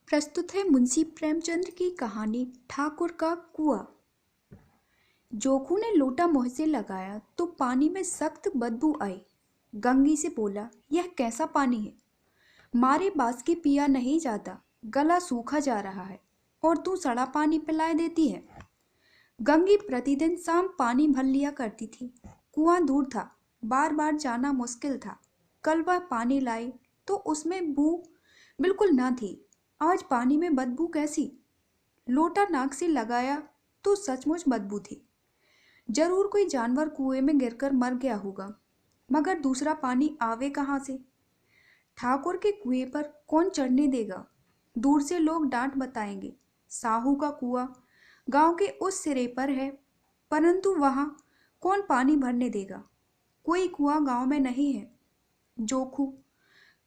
प्रस्तुत है मुंशी प्रेमचंद की कहानी ठाकुर का कुआं। जोखू ने लोटा मुंह से लगाया तो पानी में सख्त बदबू आई। गंगी से बोला, यह कैसा पानी है? मारे बास की पिया नहीं जाता, गला सूखा जा रहा है और तू सड़ा पानी पिलाए देती है। गंगी प्रतिदिन शाम पानी भर लिया करती थी। कुआं दूर था, बार बार जाना मुश्किल था। कल वह पानी लाई तो उसमें बू बिल्कुल न थी। आज पानी में बदबू कैसी? लोटा नाक से लगाया तो सचमुच बदबू थी। जरूर कोई जानवर कुएं में गिरकर मर गया होगा, मगर दूसरा पानी आवे कहाँ से? ठाकुर के कुएं पर कौन चढ़ने देगा? दूर से लोग डांट बताएंगे। साहू का कुआं गांव के उस सिरे पर है, परंतु वहां कौन पानी भरने देगा? कोई कुआं गांव में नहीं है। जोखू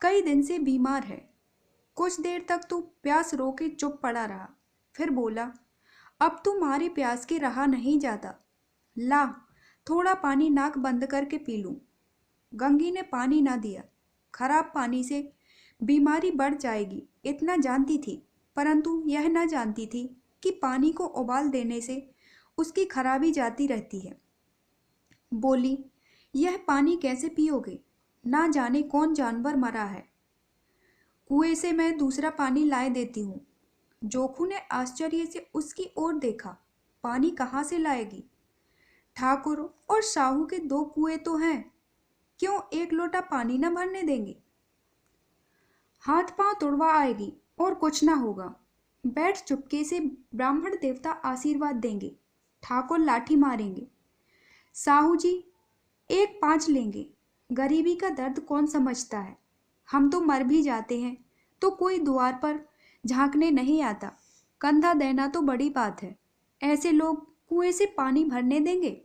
कई दिन से बीमार है। कुछ देर तक तो प्यास रोके चुप पड़ा रहा, फिर बोला, अब तुम्हारी प्यास के रहा नहीं जाता। ला, थोड़ा पानी नाक बंद करके पी लूं। गंगी ने पानी ना दिया। खराब पानी से बीमारी बढ़ जाएगी इतना जानती थी, परंतु यह न जानती थी कि पानी को उबाल देने से उसकी खराबी जाती रहती है। बोली, यह पानी कैसे पियोगे? ना जाने कौन जानवर मरा है। कुएं से मैं दूसरा पानी लाए देती हूँ। जोखू ने आश्चर्य से उसकी ओर देखा। पानी कहाँ से लाएगी? ठाकुर और साहू के दो कुएं तो हैं, क्यों एक लोटा पानी न भरने देंगे? हाथ पांव तुड़वा आएगी और कुछ ना होगा। बैठ चुपके से, ब्राह्मण देवता आशीर्वाद देंगे। ठाकुर लाठी मारेंगे। साहू जी एक पांच लेंगे। गरीबी का दर्द कौन समझता है? हम तो मर भी जाते हैं तो कोई द्वार पर झांकने नहीं आता। कंधा देना तो बड़ी बात है। ऐसे लोग कुएं से पानी भरने देंगे?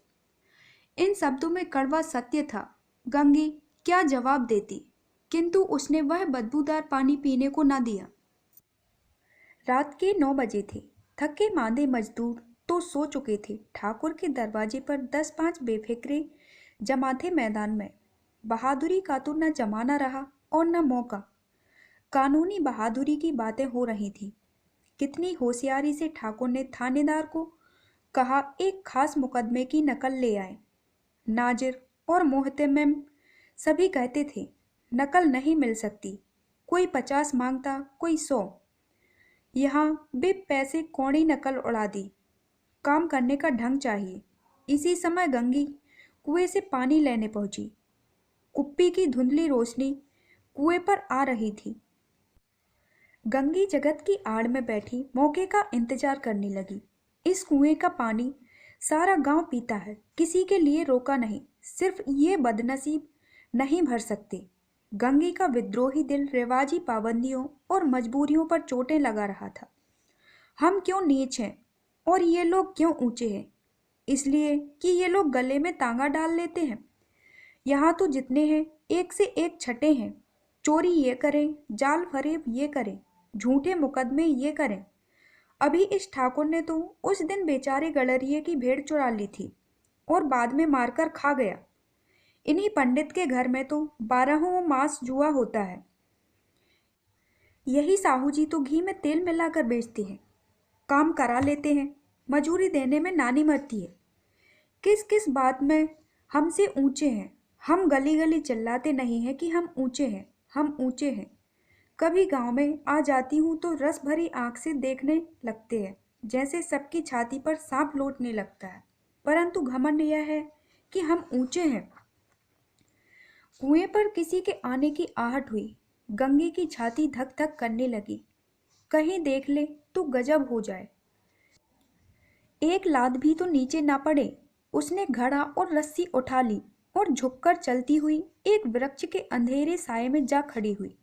इन शब्दों में कड़वा सत्य था। गंगी क्या जवाब देती, किंतु उसने वह बदबूदार पानी पीने को न दिया। रात के 9 बजे थे। थके मांदे मजदूर तो सो चुके थे। ठाकुर के दरवाजे पर 10-5 बेफिक्रे जमा थे मैदान में। बहादुरी का तो न जमाना रहा और न मौका। कानूनी बहादुरी की बातें हो रही थी। कितनी होशियारी से ठाकुर ने थानेदार को कहा, एक खास मुकदमे की नकल ले आए। नाजिर और मोहतमिम सभी कहते थे, नकल नहीं मिल सकती। कोई 50 मांगता, कोई 100। यहाँ बे पैसे कौड़ी नकल उड़ा दी। काम करने का ढंग चाहिए। इसी समय गंगी कुएं से पानी लेने पहुंची। कुप्पी की धुंधली रोशनी कुएं पर आ रही थी। गंगी जगत की आड़ में बैठी मौके का इंतजार करने लगी। इस कुएं का पानी सारा गांव पीता है, किसी के लिए रोका नहीं। सिर्फ ये बदनसीब नहीं भर सकते। गंगी का विद्रोही दिल रिवाजी पाबंदियों और मजबूरियों पर चोटें लगा रहा था। हम क्यों नीच हैं और ये लोग क्यों ऊंचे हैं? इसलिए कि ये लोग गले में तांगा डाल लेते हैं। यहाँ तो जितने हैं एक से एक छठे हैं। चोरी ये करें, जाल फरेब ये करें, झूठे मुकदमे ये करें। अभी इस ठाकुर ने तो उस दिन बेचारे गडरिये की भेड़ चुरा ली थी और बाद में मारकर खा गया। इन्हीं पंडित के घर में तो 12 मास जुआ होता है। यही साहू जी तो घी में तेल मिलाकर बेचते हैं। काम करा लेते हैं, मजूरी देने में नानी मरती है। किस किस बात में हमसे ऊंचे हैं। हम गली गली चिल्लाते नहीं हैं कि हम ऊंचे हैं, हम ऊंचे हैं। कभी गांव में आ जाती हूँ तो रस भरी आंख से देखने लगते हैं, जैसे सबकी छाती पर सांप लौटने लगता है। परंतु घमंड यह है कि हम ऊंचे हैं। कुएं पर किसी के आने की आहट हुई। गंगी की छाती धक धक करने लगी। कहीं देख ले तो गजब हो जाए। एक लाद भी तो नीचे ना पड़े। उसने घड़ा और रस्सी उठा ली और झुककर चलती हुई एक वृक्ष के अंधेरे साये में जा खड़ी हुई।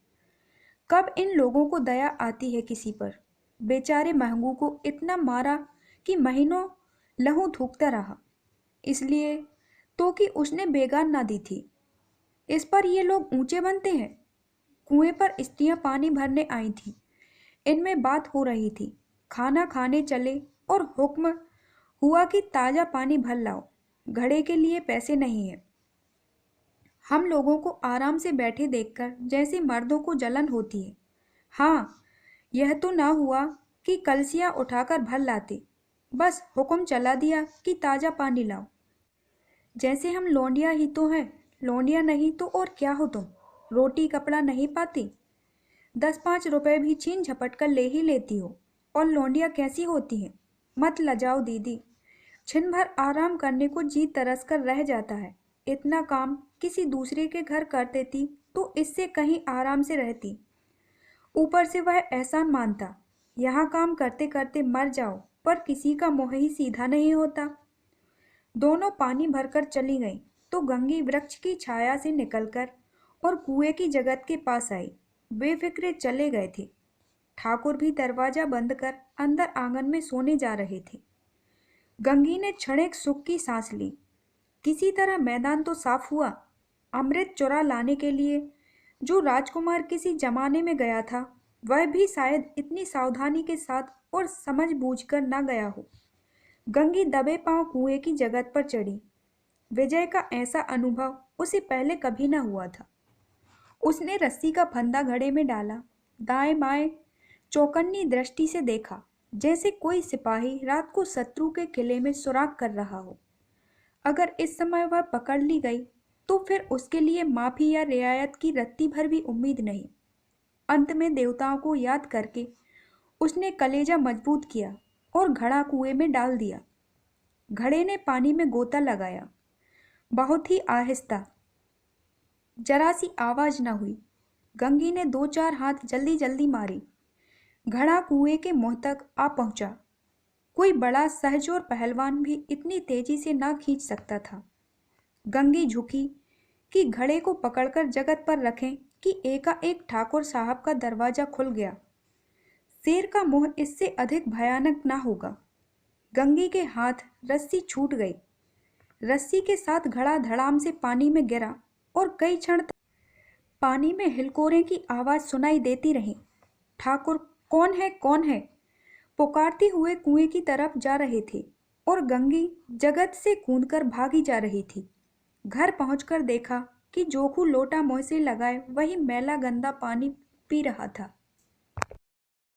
कब इन लोगों को दया आती है किसी पर? बेचारे महंगू को इतना मारा कि महीनों लहू थूकता रहा, इसलिए तो कि उसने बेगान ना दी थी। इस पर ये लोग ऊंचे बनते हैं। कुएं पर स्त्रियां पानी भरने आई थीं। इनमें बात हो रही थी। खाना खाने चले और हुक्म हुआ कि ताज़ा पानी भर लाओ, घड़े के लिए पैसे नहीं है। हम लोगों को आराम से बैठे देखकर जैसे मर्दों को जलन होती है। हाँ, यह तो ना हुआ कि कलसियाँ उठाकर भर लाते, बस हुक्म चला दिया कि ताज़ा पानी लाओ। जैसे हम लौंडिया ही तो हैं, लौंडिया नहीं तो और क्या हो तुम, रोटी कपड़ा नहीं पाती, 10-5 रुपए भी छीन झपट कर ले ही लेती हो। और लौंडिया कैसी होती हैं, मत लजाओ दीदी, छिन भर आराम करने को जी तरस कर रह जाता है। इतना काम किसी दूसरे के घर कर देती तो इससे कहीं आराम से रहती। ऊपर से वह एहसान मानता, यहाँ काम करते करते मर जाओ, पर किसी का मुँह ही सीधा नहीं होता। दोनों पानी भरकर चली गईं तो गंगी वृक्ष की छाया से निकलकर और कुएं की जगत के पास आई। बेफिक्रे चले गए थे। ठाकुर भी दरवाजा बंद कर अंदर आंगन में सोने जा रहे थे। गंगी ने क्षणिक सुख की सांस ली। किसी तरह मैदान तो साफ हुआ। अमृत चुरा लाने के लिए जो राजकुमार किसी जमाने में गया था, वह भी शायद इतनी सावधानी के साथ और समझ बूझकर न गया हो। गंगी दबे पांव कुएं की जगत पर चढ़ी। विजय का ऐसा अनुभव उसे पहले कभी न हुआ था। उसने रस्सी का फंदा घड़े में डाला, दाएं बाएं चौकन्नी दृष्टि से देखा, जैसे कोई सिपाही रात को शत्रु के किले में सुराग कर रहा हो। अगर इस समय वह पकड़ ली गई तो फिर उसके लिए माफी या रियायत की रत्ती भर भी उम्मीद नहीं। अंत में देवताओं को याद करके उसने कलेजा मजबूत किया और घड़ा कुएं में डाल दिया। घड़े ने पानी में गोता लगाया, बहुत ही आहिस्ता, जरा सी आवाज न हुई। गंगी ने 2-4 हाथ जल्दी जल्दी मारी। घड़ा कुएं के मुंह तक आ पहुंचा। कोई बड़ा सहजोर पहलवान भी इतनी तेजी से ना खींच सकता था। गंगी झुकी कि घड़े को पकड़कर जगत पर रखें कि एकाएक ठाकुर साहब का दरवाजा खुल गया। शेर का मुंह इससे अधिक भयानक ना होगा। गंगी के हाथ रस्सी छूट गई। रस्सी के साथ घड़ा धड़ाम से पानी में गिरा और कई क्षण तक पानी में हिलकोरे की आवाज सुनाई देती रही। ठाकुर कौन है, कौन है, पुकारते हुए कुएं की तरफ जा रहे थे और गंगी जगत से कूदकर भागी जा रही थी। घर पहुंचकर देखा कि जोखू लोटा मुंह से लगाए वही मैला गंदा पानी पी रहा था।